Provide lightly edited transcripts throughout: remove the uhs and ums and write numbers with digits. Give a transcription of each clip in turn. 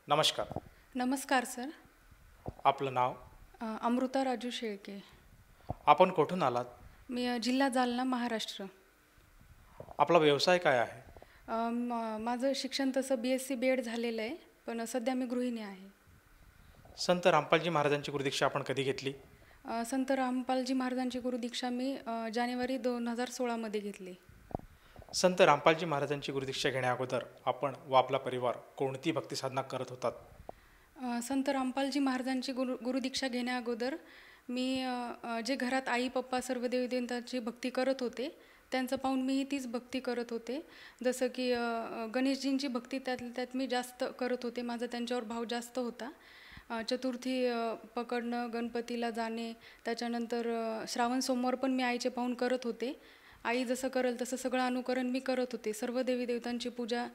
नमस्कार. नमस्कार सर. आपलं नाव? अमृता राजू शेळके. आपण कुठून आलात? मी जिल्हा जालना, महाराष्ट्र. आपला व्यवसाय काय आहे? माझं शिक्षण तसं BSc B.Ed झालेलं आहे, पण सध्या मी गृहिणी आहे. संत रामपालजी महाराजांची गुरुदीक्षा आपण कधी घेतली? संत रामपालजी महाराजांची गुरुदीक्षा मी जानेवारी 2016 मध्ये घेतली. संत रामपालजी महाराजांची गुरुदीक्षा घेण्या अगोदर आपण व आपला परिवार कोणती भक्ती साधना करत होतात? संत रामपालजी महाराजांची गुरुदीक्षा घेण्या अगोदर मी जे घरात आई पप्पा सर्व देवी देवतांची भक्ती करत होते त्यांचं पाहून मीही तीच भक्ती करत होते. जसं की गणेशजींची भक्ती त्यात मी जास्त करत होते. माझा त्यांच्यावर भाव जास्त होता. चतुर्थी पकडणं, गणपतीला जाणे, त्याच्यानंतर श्रावण सोमवार पण मी आईचे पाहून करत होते. आई जसं करेल तसं सगळं अनुकरण मी करत होते. सर्व देवी देवतांची पूजा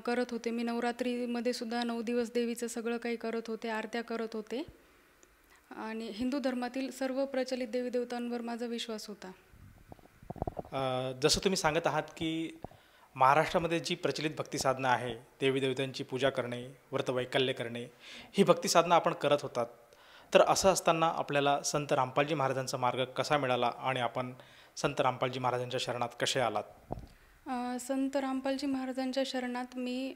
करत होते. मी नवरात्रीमध्ये सुद्धा 9 दिवस देवीचं सगळं काही करत होते, आरत्या करत होते आणि हिंदू धर्मातील सर्व प्रचलित देवी देवतांवर माझा विश्वास होता. जसं तुम्ही सांगत आहात की महाराष्ट्रामध्ये जी प्रचलित भक्ती साधना आहे, देवी देवतांची पूजा करणे, व्रतवैकल्य करणे, ही भक्ती साधना आपण करत होतात. तर असं असताना आपल्याला संत रामपालजी महाराजांचा मार्ग कसा मिळाला आणि आपण संत रामपालजी महाराजांच्या शरणात कसे आलात? संत रामपालजी महाराजांच्या शरणात मी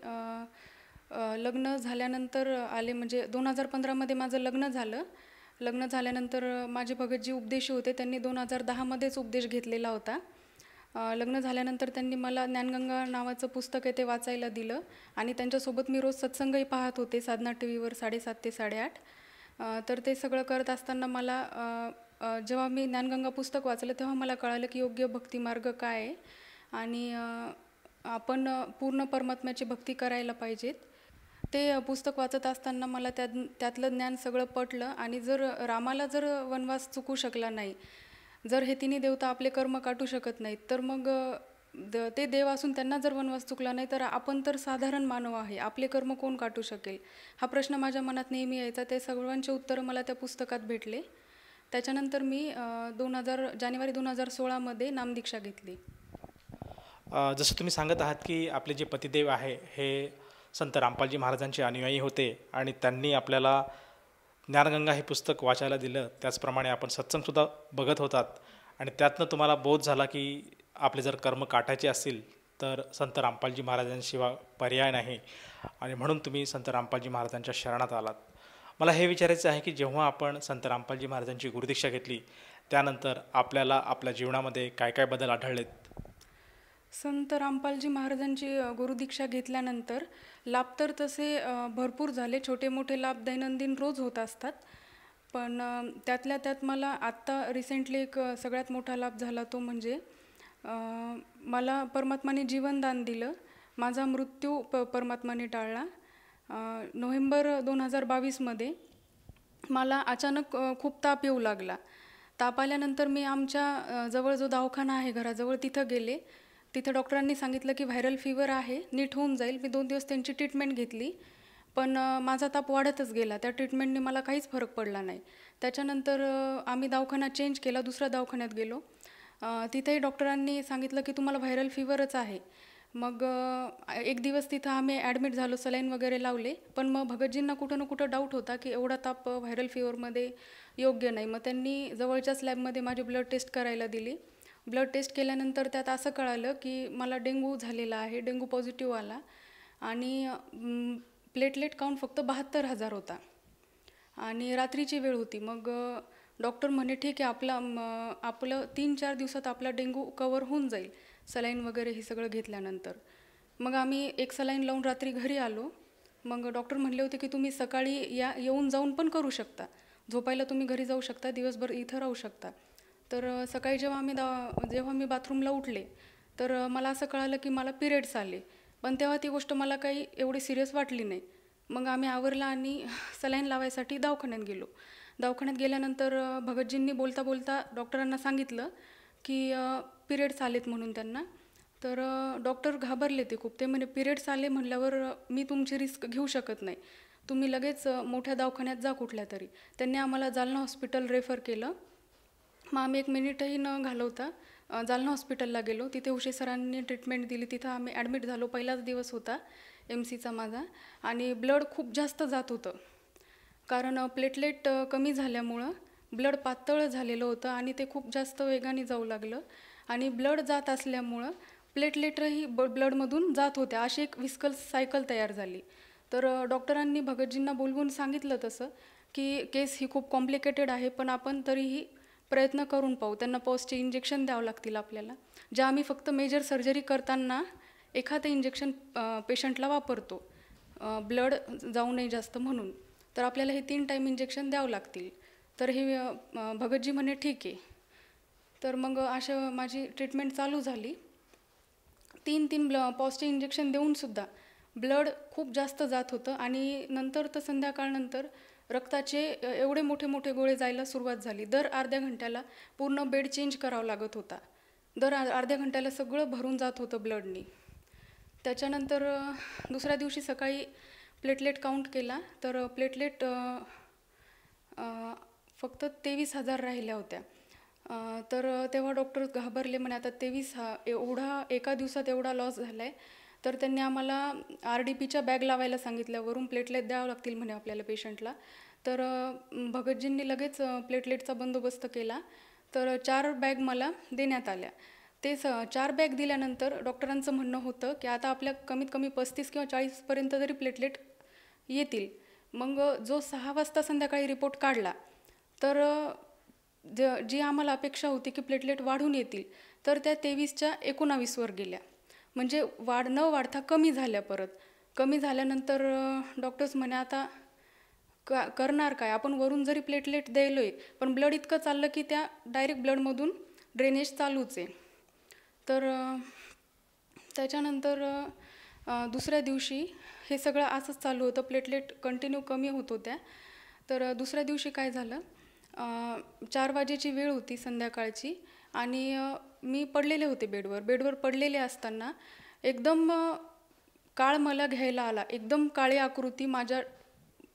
लग्न झाल्यानंतर आले. म्हणजे 2015 मध्ये माझं लग्न झालं. लग्न झाल्यानंतर माझे भगतजी उपदेशी होते. त्यांनी 2010 मध्येच उपदेश घेतलेला होता. लग्न झाल्यानंतर त्यांनी मला ज्ञानगंगा नावाचं पुस्तक आहे ते वाचायला दिलं आणि त्यांच्यासोबत मी रोज सत्संगही पाहत होते साधना टीव्हीवर 7:30 ते 8:30. तर ते सगळं करत असताना मला जेव्हा मी ज्ञानगंगा पुस्तक वाचलं तेव्हा मला कळालं की योग्य भक्ती मार्ग काय आहे आणि आपण पूर्ण परमात्म्याची भक्ती करायला पाहिजेत. ते पुस्तक वाचत असताना मला त्यातलं ज्ञान सगळं पटलं आणि जर रामाला जर वनवास चुकू शकला नाही, जर हे तिन्ही देवता आपले कर्म काटू शकत नाहीत, तर मग ते देव असून त्यांना जर वनवास चुकला नाही तर आपण तर साधारण मानव आहे, आपले कर्म कोण काटू शकेल, हा प्रश्न माझ्या मनात नेहमी यायचा. ते सर्वांचे उत्तरं मला त्या पुस्तकात भेटले. त्याच्यानंतर मी जानेवारी 2016 मध्ये नामदीक्षा घेतली. जसं तुम्ही सांगत आहात की आपले जे पतिदेव आहे हे संत रामपालजी महाराजांचे अनुयायी होते आणि त्यांनी आपल्याला ज्ञानगंगा हे पुस्तक वाचायला दिलं. त्याचप्रमाणे आपण सत्संगसुद्धा बघत होतात आणि त्यातनं तुम्हाला बोध झाला की आपले जर कर्म काटायचे असतील तर संत रामपालजी महाराजांशिवाय पर्याय नाही आणि म्हणून तुम्ही संत रामपालजी महाराजांच्या शरणात आलात. मला हे विचारायचं आहे की जेव्हा आपण संत रामपालजी महाराजांची गुरुदीक्षा घेतली त्यानंतर आपल्याला आपल्या जीवनामध्ये काय काय बदल आढळलेत? संत रामपालजी महाराजांची गुरुदीक्षा घेतल्यानंतर लाभ तर तसे भरपूर झाले. छोटे मोठे लाभ दैनंदिन रोज होत असतात. पण त्यातल्या त्यात मला आत्ता रिसेंटली एक सगळ्यात मोठा लाभ झाला तो म्हणजे मला परमात्माने जीवनदान दिलं. माझा मृत्यू परमात्माने टाळला. नोव्हेंबर 2022 मध्ये मला अचानक खूप ताप येऊ लागला. ताप आल्यानंतर मी आमच्या जवळ जो दवाखाना आहे घराजवळ तिथं गेले. तिथे डॉक्टरांनी सांगितलं की व्हायरल फीवर आहे, नीट होऊन जाईल. मी 2 दिवस त्यांची ट्रीटमेंट घेतली, पण माझा ताप वाढतच गेला. त्या ट्रीटमेंटने मला काहीच फरक पडला नाही. त्याच्यानंतर आम्ही दवाखाना चेंज केला, दुसऱ्या दवाखान्यात गेलो. तिथेही डॉक्टरांनी सांगितलं की तुम्हाला व्हायरल फीवरच आहे. मग 1 दिवस तिथं आम्ही ॲडमिट झालो, सलाईन वगैरे लावले. पण मग भगतजींना कुठं ना कुठं डाऊट होता की एवढा ताप व्हायरल फीवरमध्ये योग्य नाही. मग त्यांनी जवळच्याच लॅबमध्ये माझी ब्लड टेस्ट करायला दिली. ब्लड टेस्ट केल्यानंतर त्यात असं कळालं की मला डेंग्यू झालेला आहे, डेंग्यू पॉझिटिव्ह आला आणि प्लेटलेट काउंट फक्त 72,000 होता आणि रात्रीची वेळ होती. मग डॉक्टर म्हणे ठीक आहे, आपलं 3-4 दिवसात आपला डेंग्यू कवर होऊन जाईल, सलाईन वगैरे हे सगळं घेतल्यानंतर. मग आम्ही एक सलाईन लावून रात्री घरी आलो. मग डॉक्टर म्हणले होते की तुम्ही सकाळी येऊन जाऊन पण करू शकता, झोपायला तुम्ही घरी जाऊ शकता, दिवसभर इथं राहू शकता. तर सकाळी जेव्हा मी बाथरूमला उठले तर मला असं कळालं की मला पिरियड्स आले. पण तेव्हा ती गोष्ट मला काही एवढी सिरियस वाटली नाही. मग आम्ही आवरला आणि सलाईन लावायसाठी दवाखान्यात गेलो. दवाखान्यात गेल्यानंतर भगतजींनी बोलता बोलता डॉक्टरांना सांगितलं की पिरियड्स आलेत म्हणून त्यांना. तर डॉक्टर घाबरले ते खूप. ते म्हणे पिरियड्स आले म्हटल्यावर मी तुमची रिस्क घेऊ शकत नाही, तुम्ही लगेच मोठ्या दवाखान्यात जा कुठल्या तरी. त्यांनी आम्हाला जालना हॉस्पिटल रेफर केलं. मग आम्ही 1 मिनिटही न घालवता जालना हॉस्पिटलला गेलो. तिथे उशे सरांनी ट्रीटमेंट दिली. तिथं आम्ही ॲडमिट झालो. पहिलाच दिवस होता. MCचा माझा, आणि ब्लड खूप जास्त जात होतं. कारण प्लेटलेट कमी झाल्यामुळं ब्लड पातळ झालेलं होतं आणि ते खूप जास्त वेगाने जाऊ लागलं, आणि ब्लड जात असल्यामुळं प्लेटलेटही ब्लडमधून जात होत्या. अशी एक विस्कल सायकल तयार झाली. तर डॉक्टरांनी भगतजींना बोलवून सांगितलं तसं की केस ही खूप कॉम्प्लिकेटेड आहे, पण आपण तरीही प्रयत्न करून पाहू. त्यांना पॉजचे इंजेक्शन द्यावं लागतील आपल्याला, जे आम्ही फक्त मेजर सर्जरी करताना एखादं इंजेक्शन पेशंटला वापरतो, ब्लड जाऊ नये जास्त म्हणून. तर आपल्याला हे 3 टाईम इंजेक्शन द्यावं लागतील. तर हे भगतजी म्हणे ठीक आहे. तर मग अशा माझी ट्रीटमेंट चालू झाली. 3 पॉजचे इंजेक्शन देऊनसुद्धा ब्लड खूप जास्त जात होतं, आणि नंतर तर संध्याकाळनंतर रक्ताचे एवढे मोठे मोठे गोळे जायला सुरुवात झाली. दर अर्ध्या घंट्याला पूर्ण बेड चेंज करावा लागत होता. दर अर्ध्या घंट्याला सगळं भरून जात होतं ब्लडनी. त्याच्यानंतर दुसऱ्या दिवशी सकाळी प्लेटलेट काउंट केला, तर प्लेटलेट फक्त 23,000 राहिल्या होत्या. तर तेव्हा डॉक्टर घाबरले, म्हणे आता 23 एवढा एका दिवसात एवढा लॉस झाला आहे. तर त्यांनी आम्हाला RDPच्या बॅग लावायला सांगितल्या, वरून प्लेटलेट द्यावं लागतील म्हणे आपल्याला पेशंटला. तर भगतजींनी लगेच प्लेटलेटचा बंदोबस्त केला. तर 4 बॅग मला देण्यात आल्या. ते 4 बॅग दिल्यानंतर डॉक्टरांचं म्हणणं होतं की आता आपल्या कमीत कमी 35 किंवा 40पर्यंत तरी प्लेटलेट येतील. मग जो 6 वाजता संध्याकाळी रिपोर्ट काढला, तर जी आम्हाला अपेक्षा होती की प्लेटलेट वाढून येतील, तर त्या 23च्या 19वर गेल्या. म्हणजे न वाढता कमी झाल्या. परत कमी झाल्यानंतर डॉक्टर्स म्हणे आता करणार काय, आपण वरून जरी प्लेटलेट द्यायलोय पण ब्लड इतकं चाललं की त्या डायरेक्ट ब्लडमधून ड्रेनेज चालूच आहे. तर त्याच्यानंतर दुसऱ्या दिवशी हे सगळं असंच चालू होतं, प्लेटलेट कंटिन्यू कमी होत होत्या. तर दुसऱ्या दिवशी काय झालं, 4 वाजेची वेळ होती संध्याकाळची, आणि मी पडलेले होते बेडवर पडलेले असताना एकदम काळ मला घ्यायला आला. एकदम काळी आकृती माझ्या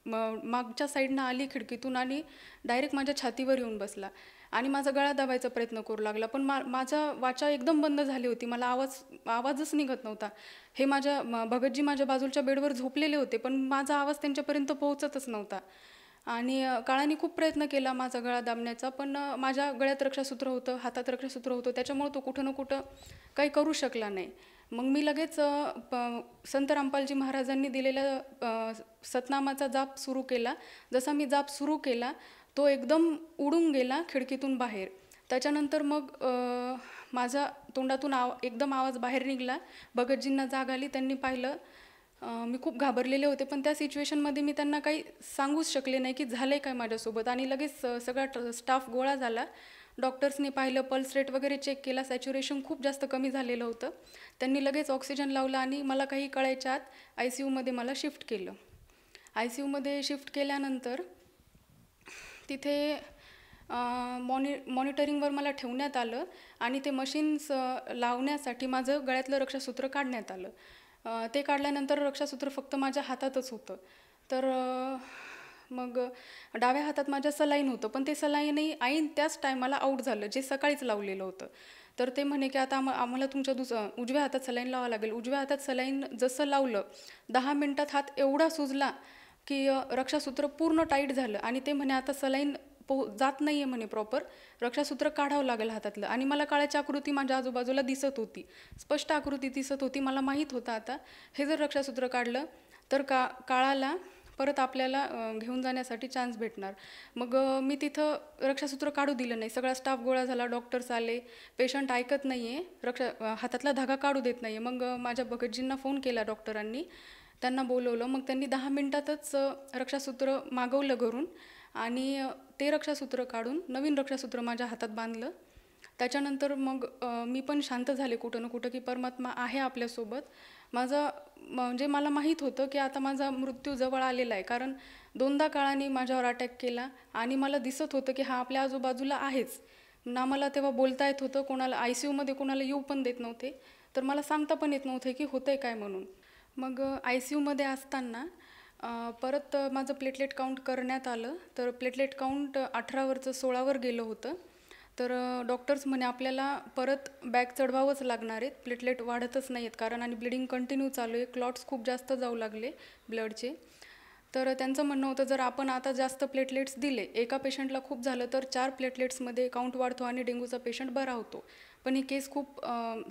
मागच्या साईडनं आली खिडकीतून आणि डायरेक्ट माझ्या छातीवर येऊन बसला आणि माझा गळा दाबायचा प्रयत्न करू लागला. पण माझा वाचा एकदम बंद झाली होती, मला आवाजच निघत नव्हता. हे भगतजी माझ्या बाजूच्या बेडवर झोपलेले होते, पण माझा आवाज त्यांच्यापर्यंत पोहोचतच नव्हता. आणि काळाने खूप प्रयत्न केला माझा गळा दाबण्याचा, पण माझ्या गळ्यात रक्षासूत्र होतं, हातात रक्षासूत्र होतं, त्याच्यामुळे तो कुठं ना कुठं काही करू शकला नाही. मग मी लगेच संत रामपालजी महाराजांनी दिलेला सतनामाचा जाप सुरू केला. जसा मी जाप सुरू केला, तो एकदम उडून गेला खिडकीतून बाहेर. त्याच्यानंतर मग माझा तोंडातून एकदम आवाज बाहेर निघाला. भगतजींना जाग आली, त्यांनी पाहिलं. मी खूप घाबरलेले होते, पण त्या सिच्युएशनमध्ये मी त्यांना काही सांगूच शकले नाही की झालं आहे काय माझ्यासोबत. आणि लगेच सगळा स्टाफ गोळा झाला. डॉक्टर्सनी पाहिलं, पल्स रेट वगैरे चेक केला, सॅच्युरेशन खूप जास्त कमी झालेलं होतं. त्यांनी लगेच ऑक्सिजन लावला आणि मला काही कळायच्या आत ICUमध्ये मला शिफ्ट केलं. ICUमध्ये शिफ्ट केल्यानंतर तिथे मॉनिटरिंगवर मला ठेवण्यात आलं आणि ते मशीन्स लावण्यासाठी माझं गळ्यातलं रक्षासूत्र काढण्यात आलं. ते काढल्यानंतर रक्षासूत्र फक्त माझ्या हातातच होतं. तर मग डाव्या हातात माझ्या सलाईन होतं, पण ते सलाईनही ऐन त्याच टायमाला आऊट झालं, जे सकाळीच लावलेलं होतं. तर ते म्हणे की आता आम्हाला तुमच्या उजव्या हातात सलाईन लावावं लागेल. उजव्या हातात सलाईन जसं लावलं, 10 मिनिटात हात एवढा सुजला की रक्षासूत्र पूर्ण टाईट झालं. आणि ते म्हणे आता सलाईन जात नाही आहे म्हणे प्रॉपर, रक्षासूत्र काढावं लागेल हातातलं. आणि मला काळाची आकृती माझ्या आजूबाजूला दिसत होती, स्पष्ट आकृती दिसत होती. मला माहीत होतं आता हे जर रक्षासूत्र काढलं तर काळाला परत आपल्याला घेऊन जाण्यासाठी चान्स भेटणार. मग मी तिथं रक्षासूत्र काढू दिलं नाही. सगळा स्टाफ गोळा झाला, डॉक्टर्स आले, पेशंट ऐकत नाही आहे, हातातला धागा काढू देत नाही आहे. मग माझ्या भगतजींना फोन केला डॉक्टरांनी, त्यांना बोलवलं. मग त्यांनी 10 मिनिटातच रक्षासूत्र मागवलं घरून आणि ते रक्षासूत्र काढून नवीन रक्षासूत्र माझ्या हातात बांधलं. त्याच्यानंतर मग मी पण शांत झाले कुठं ना कुठं की परमात्मा आहे आपल्यासोबत. म्हणजे मला माहीत होतं की आता माझा मृत्यू जवळ आलेला आहे, कारण 2दा काळाने माझ्यावर अटॅक केला आणि मला दिसत होतं की हा आपल्या आजूबाजूला आहेच ना. मला तेव्हा बोलता येत होतं, कोणाला ICUमध्ये कोणाला येऊ पण देत नव्हते, तर मला सांगता पण येत नव्हते की होतंय काय म्हणून. मग ICUमध्ये असताना परत माझं प्लेटलेट काउंट करण्यात आलं. तर प्लेटलेट काउंट 18वरचं 16वर गेलं होतं. तर डॉक्टर्स म्हणे आपल्याला परत बॅग चढवावंच लागणार आहेत, प्लेटलेट वाढतच नाही आहेत कारण आणि ब्लिडिंग कंटिन्यू चालू आहे, क्लॉट्स खूप जास्त जाऊ लागले ब्लडचे. तर त्यांचं म्हणणं होतं जर आपण आता जास्त प्लेटलेट्स दिले, एका पेशंटला खूप झालं तर 4 प्लेटलेट्समध्ये काउंट वाढतो आणि डेंग्यूचा पेशंट बरा होतो. पण ही केस खूप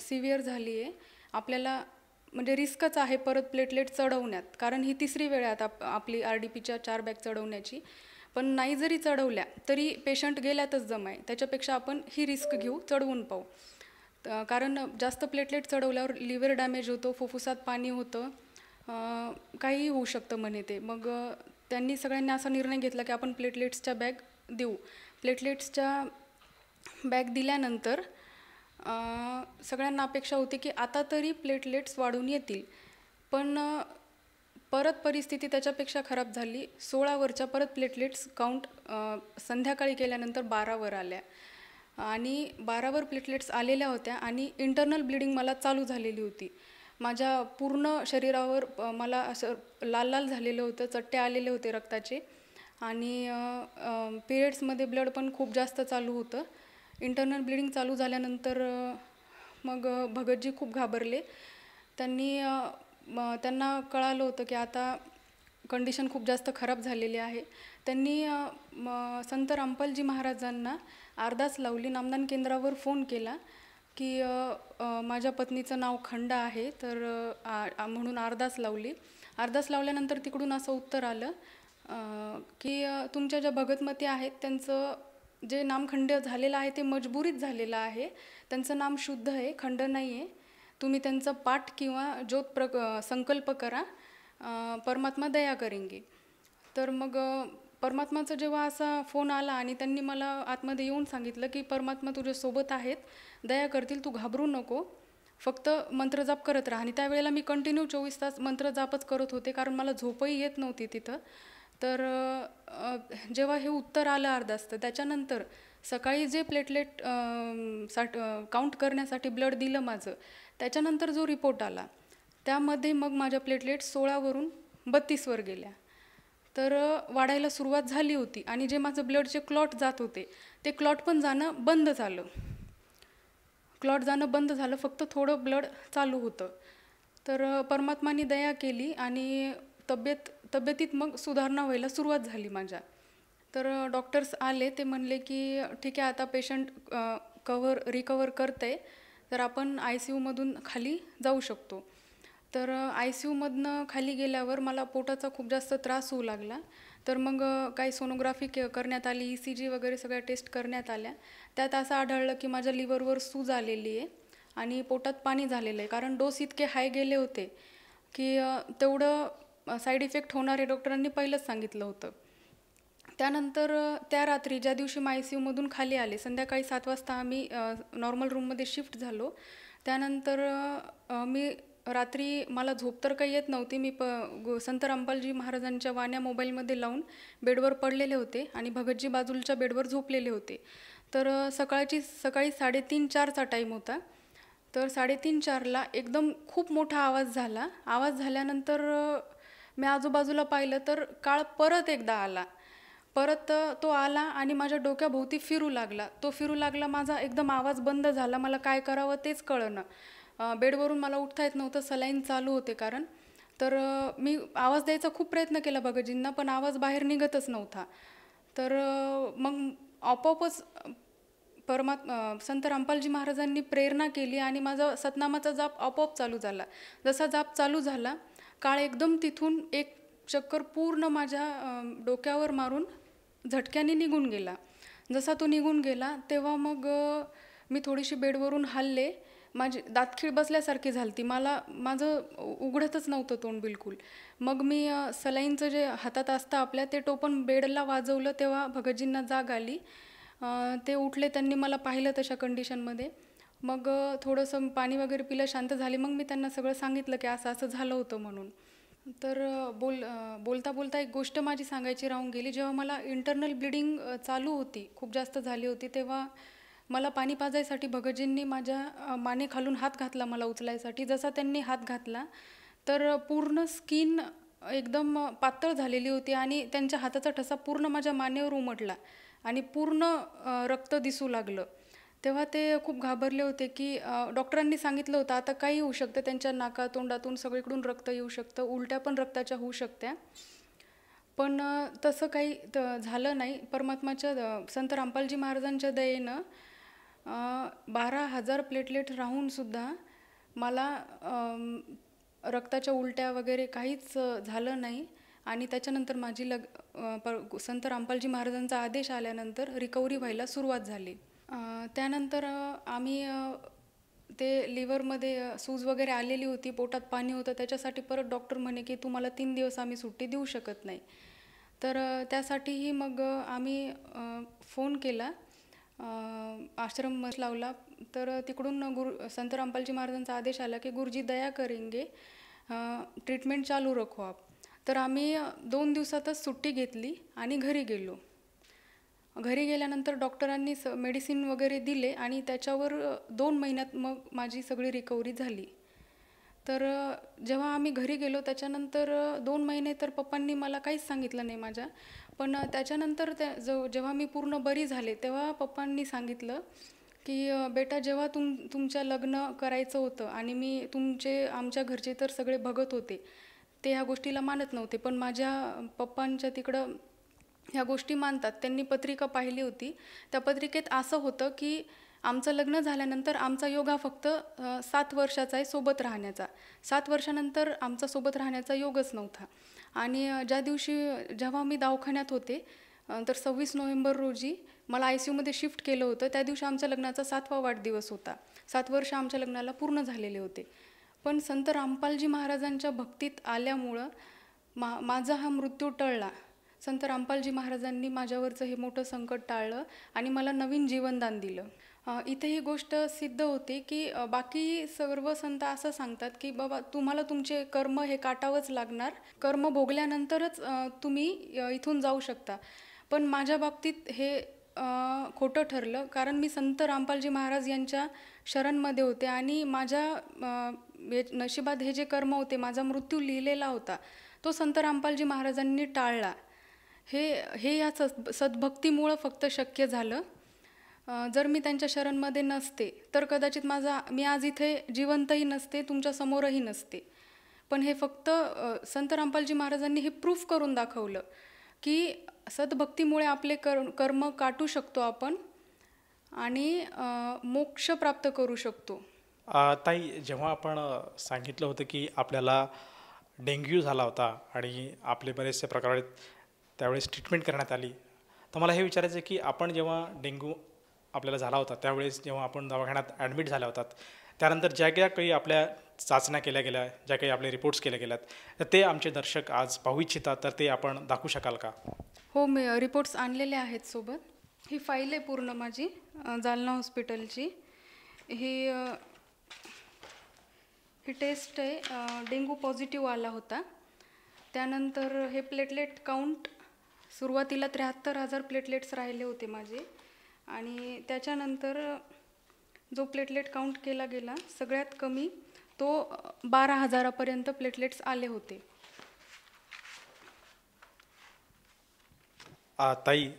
सिव्हिअर झाली आहे, आपल्याला म्हणजे रिस्कच आहे परत प्लेटलेट चढवण्यात, कारण ही 3री वेळ आहे आता आपली RDPच्या 4 बॅग चढवण्याची. पण नाही जरी चढवल्या तरी पेशंट गेल्यातच जमाय, त्याच्यापेक्षा आपण ही रिस्क घेऊ, चढवून पाहू. कारण जास्त प्लेटलेट चढवल्यावर लिव्हर डॅमेज होतो, फुफ्फुसात पाणी होतं, काहीही होऊ शकतं म्हणे ते. मग त्यांनी सगळ्यांनी असा निर्णय घेतला की आपण प्लेटलेट्सच्या बॅग देऊ. प्लेटलेट्सच्या बॅग दिल्यानंतर सगळ्यांना अपेक्षा होती की आता तरी प्लेटलेट्स वाढून येतील. पण परत परिस्थिती त्याच्यापेक्षा खराब झाली. 16वरच्या परत प्लेटलेट्स काउंट संध्याकाळी केल्यानंतर 12वर आल्या आणि 12वर प्लेटलेट्स आलेल्या होत्या आणि इंटरनल ब्लिडिंग मला चालू झालेली होती. माझ्या पूर्ण शरीरावर मला असं लाल लाल झालेलं होतं, चट्टे आलेले होते रक्ताचे आणि पिरियड्समध्ये ब्लड पण खूप जास्त चालू होतं. इंटरनल ब्लिडिंग चालू झाल्यानंतर मग भगतजी खूप घाबरले. त्यांना कळालं होतं की आता कंडिशन खूप जास्त खराब झालेली आहे. त्यांनी संत रामपालजी महाराजांना अरदास लावली, नामदान केंद्रावर फोन केला की माझ्या पत्नीचं नाव खंड आहे तर म्हणून अरदास लावली. अरदास लावल्यानंतर तिकडून असं उत्तर आलं की तुमच्या ज्या भगतमती आहेत त्यांचं जे नामखंड झालेलं आहे ते मजबुरीत झालेलं आहे, त्यांचं नाम शुद्ध आहे, खंड नाही आहे. तुम्ही त्यांचा पाठ किंवा ज्योत संकल्प करा, परमात्मा दया करेंगे. तर मग परमात्माचा जेव्हा असा फोन आला आणि त्यांनी मला आतमध्ये येऊन सांगितलं की परमात्मा तुझ्यासोबत आहेत, दया करतील, तू घाबरू नको, फक्त मंत्रजाप करत राहा. आणि त्यावेळेला मी कंटिन्यू 24 तास मंत्रजापच करत होते कारण मला झोपही येत नव्हती तिथं. तर जेव्हा हे उत्तर आलं अरदास, तर त्याच्यानंतर सकाळी जे प्लेटलेट काउंट करण्यासाठी ब्लड दिलं माझं, त्याच्यानंतर जो रिपोर्ट आला त्यामध्ये मग माझ्या प्लेटलेट 16वरून 32वर गेल्या. तर वाढायला सुरुवात झाली होती आणि जे माझं ब्लडचे क्लॉट जात होते ते क्लॉट पण जाणं बंद झालं. फक्त थोडं ब्लड चालू होतं. तर परमात्माने दया केली आणि तब्येतीत मग सुधारणा व्हायला सुरुवात झाली माझ्या. तर डॉक्टर्स आले, ते म्हणले की ठीक आहे आता पेशंट रिकवर करतंय तर आपण ICUमधून खाली जाऊ शकतो. तर ICUमधनं खाली गेल्यावर मला पोटाचा खूप जास्त त्रास होऊ लागला. तर मग काही सोनोग्राफी करण्यात आली, ECG वगैरे सगळ्या टेस्ट करण्यात आल्या. त्यात असं आढळलं की माझ्या लिव्हरवर सूज आलेली आहे आणि पोटात पाणी झालेलं आहे, कारण डोस इतके हाय गेले होते की तेवढं साईड इफेक्ट होणार आहे डॉक्टरांनी पहिलंच सांगितलं होतं. त्यानंतर त्या रात्री ज्या दिवशी मी ICUमधून खाली आले, संध्याकाळी 7 वाजता आम्ही नॉर्मल रूममध्ये शिफ्ट झालो. त्यानंतर मी रात्री मला झोप तर काही येत नव्हती. मी संत रामपालजी महाराजांच्या वाण्या मोबाईलमध्ये लावून बेडवर पडलेले होते आणि भगतजी बाजूलच्या बेडवर झोपलेले होते. तर सकाळी 3:30-4चा टाईम होता. तर 3:30-4ला एकदम खूप मोठा आवाज झाला. आवाज झाल्यानंतर मी आजूबाजूला पाहिलं तर काळ परत एकदा आला. परत तो आला आणि माझ्या डोक्याभोवती फिरू लागला. माझा एकदम आवाज बंद झाला. मला काय करावं तेच कळेना. बेडवरून मला उठता येत नव्हतं, सलाईन चालू होते कारण. तर मी आवाज द्यायचा खूप प्रयत्न केला भगतजींना, पण आवाज बाहेर निघतच नव्हता. तर मग आपोआपच संत रामपालजी महाराजांनी प्रेरणा केली आणि माझा सतनामाचा जाप आपोआप चालू झाला. जसा जाप चालू झाला, काळ एकदम तिथून एक चक्कर पूर्ण माझ्या डोक्यावर मारून झटक्याने निघून गेला. जसा तो निघून गेला तेव्हा मग मी थोडीशी बेडवरून हलले. माझी दातखीळ बसल्यासारखी झालती. माझं उघडतच नव्हतं तोंड बिलकुल. मग मी सलाईनचं जे हातात असतं आपल्या ते टोपण बेडला वाजवलं, तेव्हा भगतजींना जाग आली. ते उठले, त्यांनी मला पाहिलं तशा कंडिशनमध्ये. मग थोडंसं पाणी वगैरे पिलं, शांत झाली. मग मी त्यांना सगळं सांगितलं की असं असं झालं होतं म्हणून. तर बोलता बोलता एक गोष्ट माझी सांगायची राहून गेली. जेव्हा मला इंटरनल ब्लिडिंग चालू होती, खूप जास्त झाली होती, तेव्हा मला पाणी पाजायसाठी भगतजींनी माझ्या मानेखालून हात घातला मला उचलायसाठी. जसा त्यांनी हात घातला तर पूर्ण स्किन एकदम पातळ झालेली होती आणि त्यांच्या हाताचा ठसा पूर्ण माझ्या मानेवर उमटला आणि पूर्ण रक्त दिसू लागलं. तेव्हा ते खूप घाबरले होते की डॉक्टरांनी सांगितलं होतं आता काही होऊ शकतं, त्यांच्या नाका तोंडातून सगळीकडून रक्त येऊ शकतं, उलट्या पण रक्ताच्या होऊ शकत्या. पण तसं काही झालं नाही. परमात्माच्या संत रामपालजी महाराजांच्या दयेनं 12,000 प्लेटलेट राहूनसुद्धा मला रक्ताच्या उलट्या वगैरे काहीच झालं नाही. आणि त्याच्यानंतर माझी संत रामपालजी महाराजांचा आदेश आल्यानंतर रिकव्हरी व्हायला सुरुवात झाली. त्यानंतर आम्ही ते लिव्हरमध्ये सूज वगैरे आलेली होती, पोटात पाणी होतं, त्याच्यासाठी परत डॉक्टर म्हणे की तुम्हाला 3 दिवस आम्ही सुट्टी देऊ शकत नाही. तर त्यासाठीही मग आम्ही फोन केला, आश्रम लावला. तर तिकडून संत रामपालजी महाराजांचा आदेश आला की गुरुजी दया करेंगे, ट्रीटमेंट चालू रखो आप. तर आम्ही 2 दिवसातच सुट्टी घेतली आणि घरी गेलो. घरी गेल्यानंतर डॉक्टरांनी मेडिसिन वगैरे दिले आणि त्याच्यावर 2 महिन्यात मग माझी सगळी रिकव्हरी झाली. तर जेव्हा आम्ही घरी गेलो त्याच्यानंतर 2 महिने तर पप्पांनी मला काहीच सांगितलं नाही माझ्या. पण त्याच्यानंतर जेव्हा मी पूर्ण बरी झाले तेव्हा पप्पांनी सांगितलं की बेटा जेव्हा तुमच्या लग्न करायचं होतं आणि आमच्या घरचे तर सगळे बघत होते, ते ह्या गोष्टीला मानत नव्हते, पण माझ्या पप्पांच्या तिकडं ह्या गोष्टी मानतात. त्यांनी पत्रिका पाहिली होती. त्या पत्रिकेत असं होतं की आमचं लग्न झाल्यानंतर आमचा योग हा फक्त 7 वर्षाचा आहे सोबत राहण्याचा. 7 वर्षानंतर आमचा सोबत राहण्याचा योगच नव्हता. आणि जेव्हा मी दवाखान्यात होते तर 26 नोव्हेंबर रोजी मला ICUमध्ये शिफ्ट केलं होतं. त्या दिवशी आमच्या लग्नाचा 7वा वाढदिवस होता. 7 वर्ष आमच्या लग्नाला पूर्ण झालेले होते. पण संत रामपालजी महाराजांच्या भक्तीत आल्यामुळं माझा हा मृत्यू टळला. संत रामपालजी महाराजांनी माझ्यावरचं हे मोठं संकट टाळलं आणि मला नवीन जीवनदान दिलं. इथे ही गोष्ट सिद्ध होते की बाकी सर्व संत असं सांगतात की बाबा तुम्हाला तुमचे कर्म हे काटावंच लागणार, कर्म भोगल्यानंतरच तुम्ही इथून जाऊ शकता. पण माझ्या बाबतीत हे खोटं ठरलं, कारण मी संत रामपालजी महाराज यांच्या शरणमध्ये होते आणि माझ्या नशिबात हे जे कर्म होते, माझा मृत्यू लिहिलेला होता, तो संत रामपालजी महाराजांनी टाळला. हे या सद्भक्तीमुळं फक्त शक्य झालं. जर मी त्यांच्या शरणमध्ये नसते तर कदाचित मी आज इथे जिवंतही नसते, तुमच्या समोरही नसते. पण हे फक्त संत रामपालजी महाराजांनी हे प्रूफ करून दाखवलं की सद्भक्तीमुळे आपले कर्म काटू शकतो आपण आणि मोक्ष प्राप्त करू शकतो. ताई, जेव्हा आपण सांगितलं होतं की आपल्याला डेंग्यू झाला होता आणि आपले बरेचसे प्रकार त्यावेळेस ट्रीटमेंट करण्यात आली, तर मला हे विचारायचं आहे की आपण जेव्हा डेंग्यू आपल्याला झाला होता त्यावेळेस जेव्हा आपण दवाखान्यात ॲडमिट झाल्या होतात, त्यानंतर ज्या काही आपल्या चाचण्या केल्या गेल्या, ज्या काही आपले रिपोर्ट्स केले गेल्यात, तर ते आमचे दर्शक आज पाहू इच्छितात, तर ते आपण दाखवू शकाल का? हो, मी रिपोर्ट्स आणलेले आहेत सोबत. ही फाईल आहे पूर्ण माझी जालना हॉस्पिटलची. ही टेस्ट आहे, डेंग्यू पॉझिटिव्ह आला होता. त्यानंतर हे प्लेटलेट काउंट सुरुवातीला 73,000 प्लेटलेट्स राहिले होते माझे आणि त्याच्यानंतर जो प्लेटलेट काउंट केला गेला सगळ्यात कमी तो 12,000पर्यंत प्लेटलेट्स आले होते. ताई,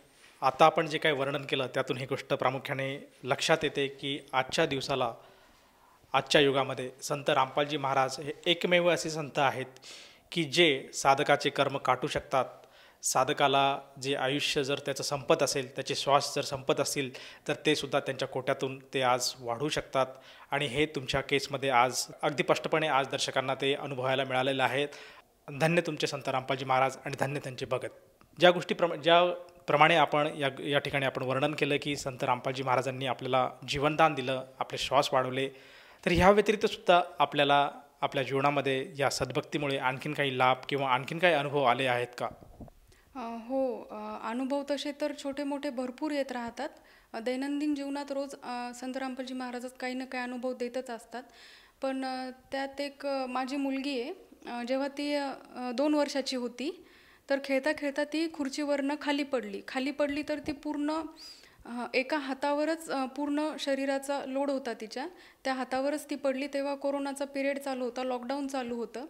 आता आपण जे काही वर्णन केलं त्यातून ही गोष्ट प्रामुख्याने लक्षात येते की आजच्या युगामध्ये संत रामपालजी महाराज हे एकमेव असे संत आहेत की जे साधकाचे कर्म काटू शकतात. साधकाला जे आयुष्य जर त्याचं संपत असेल, त्याचे श्वास जर संपत असतील, तर ते सुद्धा त्यांच्या कोट्यातून ते आज वाढू शकतात. आणि हे तुमच्या केसमध्ये आज अगदी स्पष्टपणे आज दर्शकांना ते अनुभवायला मिळालेलं आहे. धन्य तुमचे संत रामपालजी महाराज आणि धन्य त्यांचे भगत. ज्याप्रमाणे आपण या ठिकाणी आपण वर्णन केलं की संत रामपालजी महाराजांनी आपल्याला जीवनदान दिलं, आपले श्वास वाढवले, तर ह्या व्यतिरिक्त सुद्धा आपल्याला आपल्या जीवनामध्ये या सद्भक्तीमुळे आणखीन काही लाभ किंवा आणखीन काही अनुभव आले आहेत का? हो, अनुभव तसे तर छोटे मोठे भरपूर येत राहतात. दैनंदिन जीवनात रोज संत रामपालजी महाराज काही ना काही अनुभव देतच असतात. पण त्यात एक माझी मुलगी आहे, जेव्हा ती 2 वर्षाची होती तर खेळता खेळता ती खुर्चीवरनं खाली पडली तर ती पूर्ण एका हातावरच पूर्ण शरीराचा लोड होता तिच्या, त्या हातावरच ती पडली. तेव्हा कोरोनाचा पिरियड चालू होता, लॉकडाऊन चालू होतं.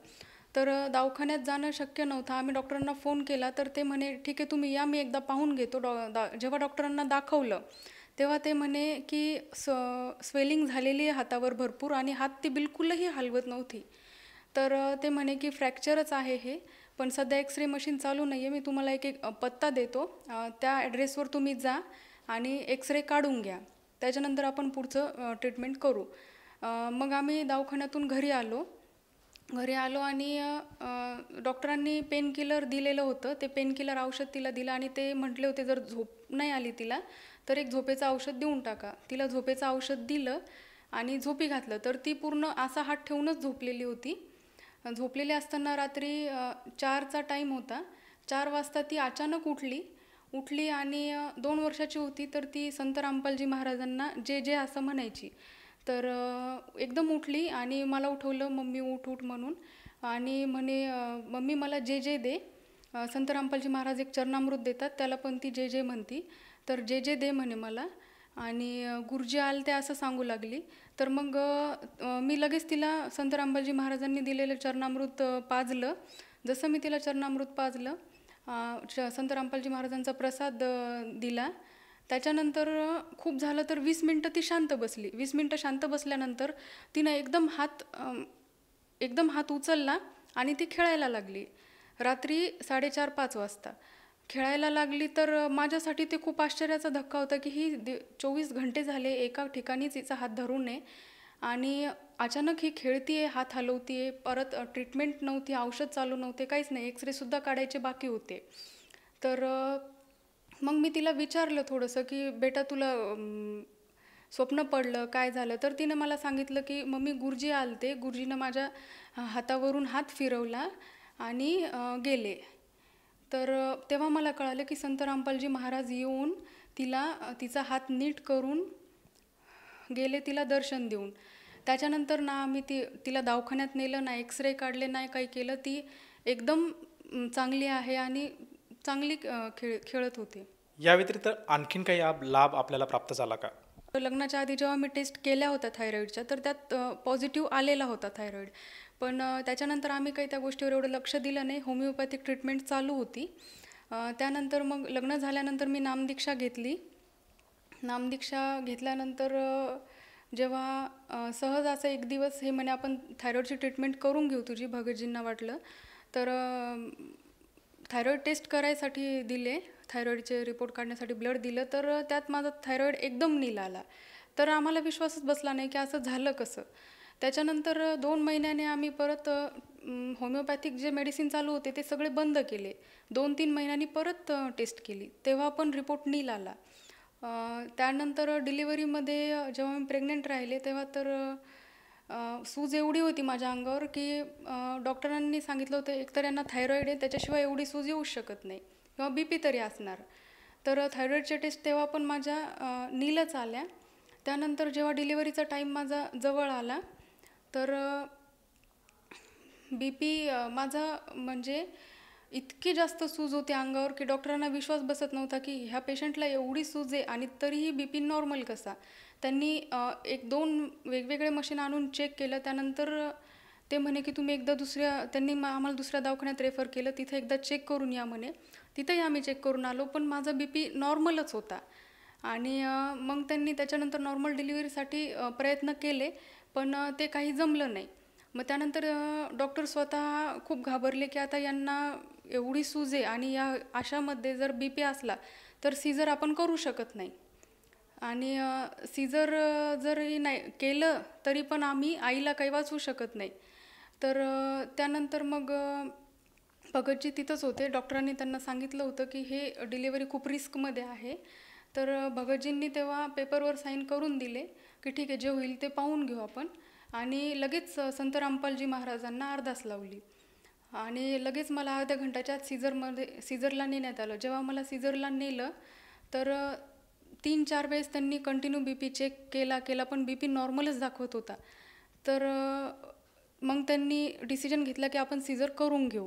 तर दवाखान्यात जाणं शक्य नव्हतं. आम्ही डॉक्टरांना फोन केला तर ते म्हणे ठीक आहे तुम्ही या, मी एकदा पाहून घेतो. जेव्हा डॉक्टरांना दाखवलं तेव्हा ते म्हणे की स्वेलिंग झालेली आहे हातावर भरपूर आणि हात ती बिलकुलही हलवत नव्हती. तर ते म्हणे की फ्रॅक्चरच आहे हे, पण सध्या एक्सरे मशीन चालू नाही आहे. मी तुम्हाला एक पत्ता देतो, त्या ॲड्रेसवर तुम्ही जा आणि एक्सरे काढून घ्या. त्याच्यानंतर आपण पुढचं ट्रीटमेंट करू. मग आम्ही दवाखान्यातून घरी आलो आणि डॉक्टरांनी पेनकिलर दिलेलं होतं. ते पेनकिलर औषध तिला दिलं आणि ते म्हटले होते जर झोप नाही आली तिला तर एक झोपेचं औषध देऊन टाका. तिला झोपेचं औषध दिलं आणि झोपी घातलं. तर ती पूर्ण असा हात ठेवूनच झोपलेली होती. झोपलेली असताना रात्री 4चा टाईम होता. 4 वाजता ती अचानक उठली आणि 2 वर्षाची होती. तर ती संत रामपालजी महाराजांना जे जे असं म्हणायची. तर एकदम उठली आणि मला उठवलं, मम्मी उठ उठ म्हणून, आणि म्हणे मम्मी मला जे जे दे. संत रामपालजी महाराज एक चरणामृत देतात, त्याला पण ती जे जे म्हणती. तर जे जे दे म्हणे मला, आणि गुरुजी आले ते असं सांगू लागली. तर मग मी लगेच तिला संत रामपालजी महाराजांनी दिलेलं चरणामृत पाजलं. जसं मी तिला चरणामृत पाजलं, संत रामपालजी महाराजांचा प्रसाद दिला. त्याच्यानंतर खूप झालं तर 20 मिनटं ती शांत बसली. 20 मिनटं शांत बसल्यानंतर तिनं एकदम हात उचलला आणि ती खेळायला लागली. रात्री 4:30-5 वाजता खेळायला लागली. तर माझ्यासाठी ते खूप आश्चर्याचा धक्का होता की ही 24 घंटे झाले एका ठिकाणीच हिचा हात धरून आहे आणि अचानक ही खेळतीये, हात हलवतीये. परत ट्रीटमेंट नव्हती, औषध चालू नव्हते, काहीच नाही. एक्सरेसुद्धा काढायचे बाकी होते. तर मग मी तिला विचारलं थोडंसं की बेटा तुला स्वप्न पडलं, काय झालं? तर तिनं मला सांगितलं की मम्मी गुरुजी आलते, गुरुजीनं माझ्या हातावरून हात फिरवला आणि गेले. तर तेव्हा मला कळालं की संत रामपालजी महाराज येऊन तिचा हात नीट करून गेले, तिला दर्शन देऊन. त्याच्यानंतर ना आम्ही तिला दवाखान्यात नेलं, ना एक्सरे काढले, नाही काही केलं. ती एकदम चांगली आहे आणि चांगली खेळत होते. या व्यतिरिक्त आणखीन काही लाभ आपल्याला प्राप्त झाला का? लग्नाच्या आधी जेव्हा मी टेस्ट केल्या होत्या थायरॉईडच्या, तर त्यात पॉझिटिव्ह आलेला होता थायरॉईड. पण त्याच्यानंतर आम्ही काही त्या गोष्टीवर एवढं लक्ष दिलं नाही. होमिओपॅथिक ट्रीटमेंट चालू होती. त्यानंतर मग लग्न झाल्यानंतर मी नामदीक्षा घेतली. नामदीक्षा घेतल्यानंतर जेव्हा सहज असं एक दिवस हे म्हणे आपण थायरॉईडची ट्रीटमेंट करून घेऊ तुझी, भगतजींना वाटलं. तर थायरॉईड टेस्ट करायसाठी दिले, थायरॉईडचे रिपोर्ट काढण्यासाठी ब्लड दिलं. तर त्यात माझा थायरॉईड एकदम नील आला. तर आम्हाला विश्वासच बसला नाही की असं झालं कसं. त्याच्यानंतर 2 महिन्याने आम्ही परत होमिओपॅथिक जे मेडिसिन चालू होते ते सगळे बंद केले. 2-3 महिन्यांनी परत टेस्ट केली, तेव्हा पण रिपोर्ट नील आला. त्यानंतर डिलिव्हरीमध्ये जेव्हा मी प्रेग्नंट राहिले तेव्हा तर सूज एवढी होती माझ्या अंगावर की डॉक्टरांनी सांगितलं होतं एकतर यांना थायरॉईड आहे, त्याच्याशिवाय एवढी सूज येऊच शकत नाही किंवा BP तरी असणार. तर थायरॉईडच्या टेस्ट तेव्हा पण माझ्या नीलच आल्या. त्यानंतर जेव्हा डिलिव्हरीचा टाईम माझा जवळ आला तर BP माझा म्हणजे इतकी जास्त सूज होती अंगावर की डॉक्टरांना विश्वास बसत नव्हता की ह्या पेशंटला एवढी सूज आहे आणि तरीही BP नॉर्मल कसा. त्यांनी 1-2 वेगवेगळे मशीन आणून चेक केलं. त्यानंतर ते म्हणे की तुम्ही एकदा त्यांनी आम्हाला दुसऱ्या दवाखान्यात रेफर केलं, तिथे एकदा चेक करून या म्हणे. तिथंही आम्ही चेक करून आलो, पण माझा BP नॉर्मलच होता. आणि मग त्यांनी त्याच्यानंतर नॉर्मल डिलिव्हरीसाठी प्रयत्न केले, पण ते काही जमलं नाही. मग त्यानंतर डॉक्टर स्वतः खूप घाबरले की आता यांना एवढी सूज आहे आणि या अशामध्ये जर BP असला तर सीझर आपण करू शकत नाही. आणि सीझर जरी नाही केलं तरी पण आम्ही आईला काही वाचवू शकत नाही. तर त्यानंतर मग भगतजी तिथंच होते. डॉक्टरांनी त्यांना सांगितलं होतं की हे डिलिव्हरी खूप रिस्कमध्ये आहे. तर भगतजींनी तेव्हा पेपरवर साईन करून दिले की ठीक आहे, जे होईल ते पाहून घेऊ आपण. आणि लगेच संत रामपालजी महाराजांना अरदास लावली आणि लगेच मला अर्ध्या घंटाच्या आत सीझरला नेण्यात आलं. जेव्हा मला सीझरला नेलं तर 3-4 वेळेस त्यांनी कंटिन्यू BP चेक केला पण BP नॉर्मलच दाखवत होता. तर मग त्यांनी डिसिजन घेतला की आपण सीझर करून घेऊ.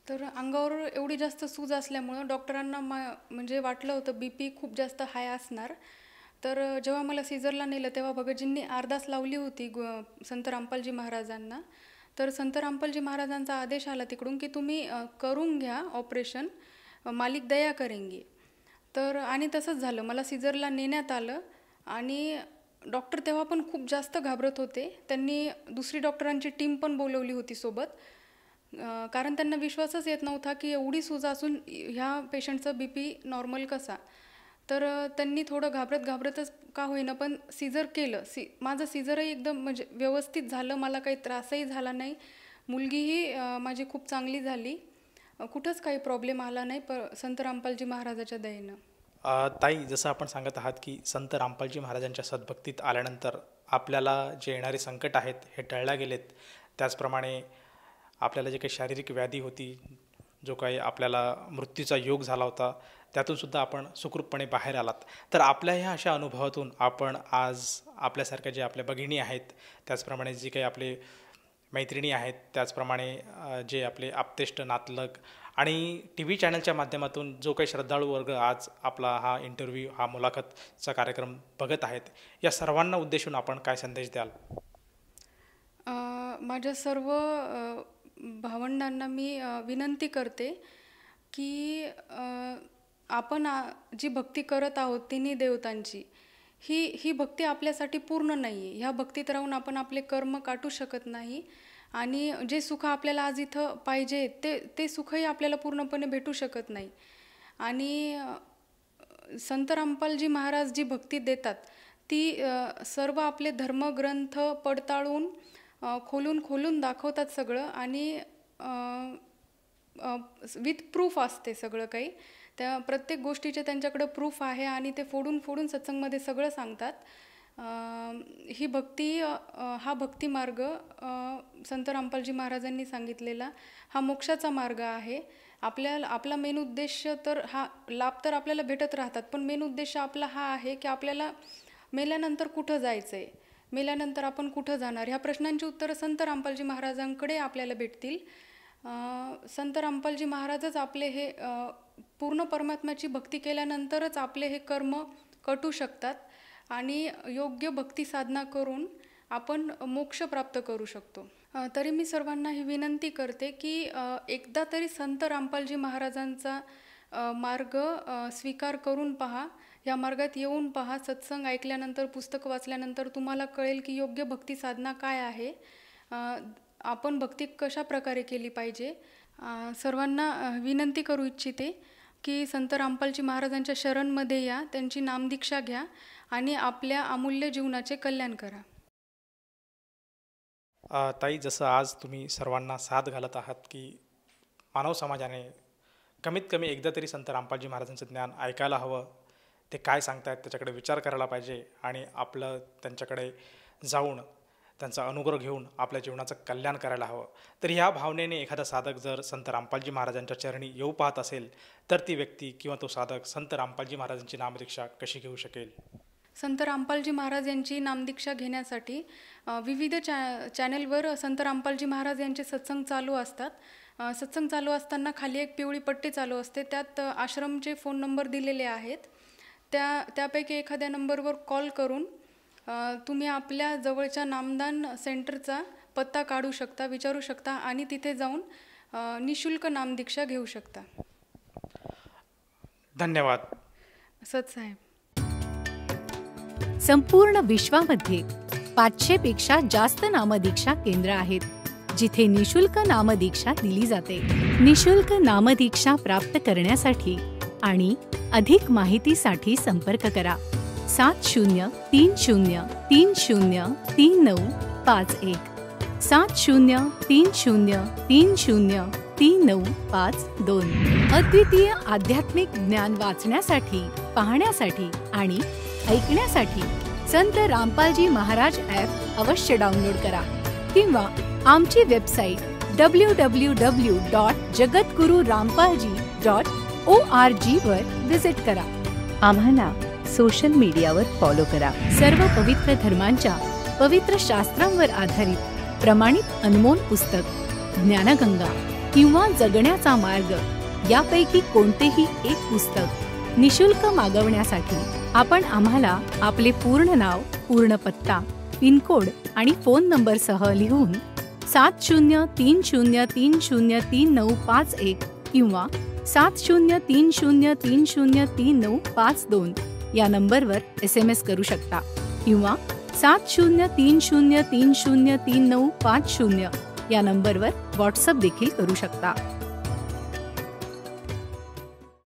तर अंगावर एवढी जास्त सूज असल्यामुळं डॉक्टरांना म्हणजे वाटलं होतं BP खूप जास्त हाय असणार. तर जेव्हा मला सीझरला नेलं तेव्हा भगतजींनी अरदास लावली होती संत रामपालजी महाराजांना. तर संत रामपालजी महाराजांचा आदेश आला तिकडून की तुम्ही करून घ्या ऑपरेशन, मालिक दया करेंगी. तर आणि तसंच झालं. मला सिझरला नेण्यात आलं आणि डॉक्टर तेव्हा पण खूप जास्त घाबरत होते. त्यांनी दुसरी डॉक्टरांची टीम पण बोलवली होती सोबत, कारण त्यांना विश्वासच येत नव्हता की एवढी सूज असून ह्या पेशंटचं BP नॉर्मल कसा. तर त्यांनी थोडं घाबरतच का होईना पण सिझर केलं. माझं सिझरही एकदम म्हणजे व्यवस्थित झालं, मला काही त्रासही झाला नाही. मुलगीही माझी खूप चांगली झाली, कुठंच काही प्रॉब्लेम आला नाही संत रामपालजी महाराजाच्या दयेनं. ताई, जसं आपण सांगत आहात की संत रामपालजी महाराजांच्या सद्भक्तीत आल्यानंतर आपल्याला जे येणारे संकट आहेत हे टळल्या गेलेत. त्याचप्रमाणे आपल्याला जे काही शारीरिक व्याधी होती, जो काही आपल्याला मृत्यूचा योग झाला होता, त्यातूनसुद्धा आपण सुखरूपपणे बाहेर आलात. तर आपल्या ह्या अशा अनुभवातून आपण आज आपल्यासारख्या जे आपल्या भगिनी आहेत, त्याचप्रमाणे जी काही आपले मैत्रिणी आहेत, त्याचप्रमाणे जे आपले आप्तेष्ट नातलग आणि TV चॅनलच्या माध्यमातून जो काही श्रद्धाळू वर्ग आज आपला हा इंटरव्ह्यू, हा मुलाखतचा कार्यक्रम बघत आहेत, या सर्वांना उद्देशून आपण काय संदेश द्याल? माझ्या सर्व भावंडांना मी विनंती करते की आपण जी भक्ती करत आहोत तिन्ही देवतांची, ही भक्ती आपल्यासाठी पूर्ण नाही आहे. ह्या भक्तीत राहून आपण आपले कर्म काटू शकत नाही आणि जे सुख आपल्याला आज इथं पाहिजे ते सुखही आपल्याला पूर्णपणे भेटू शकत नाही. आणि संत रामपालजी महाराज जी भक्ती देतात ती सर्व आपले धर्मग्रंथ पडताळून खोलून दाखवतात सगळं, आणि विथ प्रूफ असते सगळं काही. त्या प्रत्येक गोष्टीचे त्यांच्याकडं प्रूफ आहे आणि ते फोडून सत्संगमध्ये सगळं सांगतात. ही भक्ती, हा भक्ती मार्ग संत रामपालजी महाराजांनी सांगितलेला हा मोक्षाचा मार्ग आहे. आपला मेन उद्देश तर हा लाभ तर आपल्याला भेटत राहतात, पण मेन उद्देश आपला हा आहे की आपल्याला मेल्यानंतर कुठं जायचं आहे, मेल्यानंतर आपण कुठं जाणार, ह्या प्रश्नांची उत्तरं संत रामपालजी महाराजांकडे आपल्याला भेटतील. संत रामपालजी महाराजच आपले हे पूर्ण परमात्म्याची भक्ती केल्यानंतरच आपले हे कर्म कटू शकतात आणि योग्य भक्ती साधना करून आपण मोक्ष प्राप्त करू शकतो. तरी मी सर्वांना ही विनंती करते की एकदा तरी संत रामपालजी महाराजांचा मार्ग स्वीकार करून पहा, या मार्गात येऊन पहा. सत्संग ऐकल्यानंतर, पुस्तक वाचल्यानंतर तुम्हाला कळेल की योग्य भक्ती साधना काय आहे, आपण भक्ती कशा प्रकारे केली पाहिजे. सर्वांना विनंती करू इच्छिते की संत रामपालजी महाराजांच्या शरणमध्ये या, त्यांची नामदीक्षा घ्या आणि आपल्या अमूल्य जीवनाचे कल्याण करा. ताई, जसं आज तुम्ही सर्वांना साथ घालत आहात की मानव समाजाने कमीत कमी एकदा तरी संत रामपालजी महाराजांचं ज्ञान ऐकायला हवं, ते काय सांगतायत त्याच्याकडे विचार करायला पाहिजे आणि आपलं त्यांच्याकडे जाऊन त्यांचा अनुग्रह घेऊन आपल्या जीवनाचं कल्याण करायला हवं. तर ह्या भावनेने एखादा साधक जर संत रामपालजी महाराजांच्या चरणी येऊ पाहत असेल तर ती व्यक्ती किंवा तो साधक संत रामपालजी महाराजांची नामदीक्षा कशी घेऊ शकेल? संत रामपालजी महाराज यांची नामदीक्षा घेण्यासाठी विविध चॅनलवर संत रामपालजी महाराज यांचे सत्संग चालू असतात. सत्संग चालू असताना खाली एक पिवळी पट्टी चालू असते, त्यात आश्रमचे फोन नंबर दिलेले आहेत. त्यापैकी एखाद्या नंबरवर कॉल करून तुम्ही आपल्या जवळच्या नामदान सेंटरचा पत्ता काढू शकता, विचारू शकता आणि तिथे जाऊन निशुल्क नामदीक्षा घेऊ शकता. धन्यवाद. सतसाहेब. संपूर्ण विश्वामध्ये 500 पेक्षा जास्त नामदीक्षा केंद्र आहेत जिथे निशुल्क नामदीक्षा दिली जाते. निशुल्क नामदीक्षा प्राप्त करण्यासाठी आणि अधिक माहितीसाठी संपर्क करा 7030303951 7030303952. अद्वितीय आध्यात्मिक ज्ञान वाचण्यासाठी, पाहण्यासाठी आणि ऐकण्यासाठी संत रामपालजी महाराज ॲप अवश्य डाउनलोड करा किंवा आमची वेबसाईट www.jagatgururampalji.org वर विजिट करा. आम्हाला सोशल मीडियावर फॉलो करा. सर्व पवित्र धर्मांच्या पवित्र शास्त्रांवर आधारित प्रमाणित अनमोल पुस्तक ज्ञानगंगा किंवा जगण्याचा मार्ग यापैकी कोणतेही एक पुस्तक निशुल्क मागवण्यासाठी आपण आम्हाला आपले पूर्ण नाव, पूर्ण पत्ता, पिनकोड आणि फोन नंबरसह लिहून 7030303951 किंवा 7030303952 या नंबरवर SMS करू शकता किंवा 7030303950 या नंबरवर WhatsApp देखील करू शकता.